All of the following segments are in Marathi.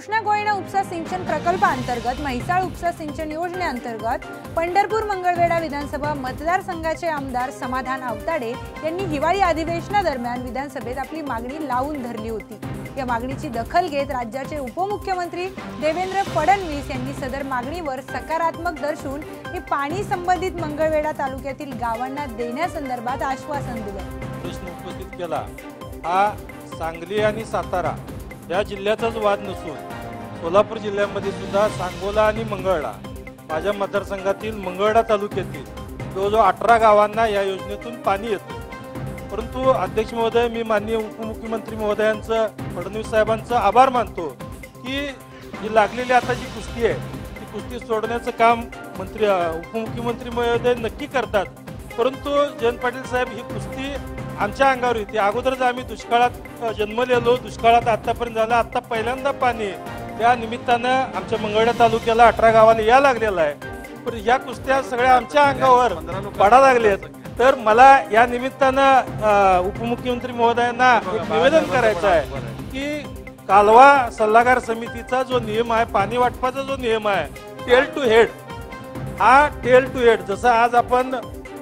कृष्णा कोयना उपसा सिंचन प्रकल्पाअंतर्गत म्हैसाळ उपसा सिंचन योजनेअंतर्गत पंढरपूर मंगळवेढा विधानसभा मतदारसंघाचे आमदार समाधान आवताडे यांनी हिवाळी अधिवेशनादरम्यान विधानसभेत आपली मागणी लावून धरली होती। या मागणीची दखल घेत राज्याचे उपमुख्यमंत्री देवेंद्र फडणवीस यांनी सदर मागणीवर सकारात्मक दर्शवून हे पाणी संबंधित मंगळवेढा तालुक्यातील गावांना देण्यासंदर्भात आश्वासन दिले। प्रश्न उपस्थित केला हा सांगली आणि सातारा या जिल्ह्याचाच वाद नसून सोलापूर जिल्ह्यामध्ये सुद्धा सांगोला आणि मंगळवेढा माझ्या मतदारसंघातील मंगळवेढा तालुक्यातील जवळजवळ 18 गावांना या योजनेतून पाणी येतं। परंतु अध्यक्ष महोदय, मी माननीय उपमुख्यमंत्री महोदयांचं फडणवीस साहेबांचं आभार मानतो की जी लागलेली आता जी कुस्ती आहे ती कुस्ती सोडण्याचं काम उपमुख्यमंत्री महोदय नक्की करतात। परंतु जयंत पाटील साहेब ही कुस्ती आमच्या अंगावर येते। अगोदरच आम्ही दुष्काळात जन्मलेलो, दुष्काळात आतापर्यंत झाला, आता पहिल्यांदा पाणी त्या निमित्तानं आमच्या मंगळवेढा तालुक्याला 18 गावाला या लागलेला आहे। पण या कुस्त्या सगळ्या आमच्या अंगावर पडा लागल्यात। तर मला या निमित्तानं उपमुख्यमंत्री महोदयांना एक निवेदन करायचं आहे की कालवा सल्लागार समितीचा जो नियम आहे, पाणी वाटपाचा जो नियम आहे, टेल टू हेड, हा टेल टू हेड जसं आज आपण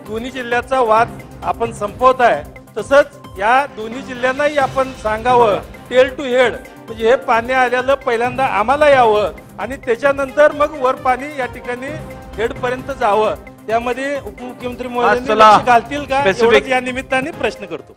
दोन्ही जिल्ह्याचा वाद आपण संपवत आहे, तसंच या दोन्ही जिल्ह्यांनाही आपण सांगावं टेल टू हेड, म्हणजे हे पाणी आलेलं पहिल्यांदा आम्हाला यावं आणि त्याच्यानंतर मग वर पाणी या ठिकाणी हेड पर्यंत जावं। त्यामध्ये उपमुख्यमंत्री महोदय लक्ष घालतील का, या निमित्ताने प्रश्न करतो।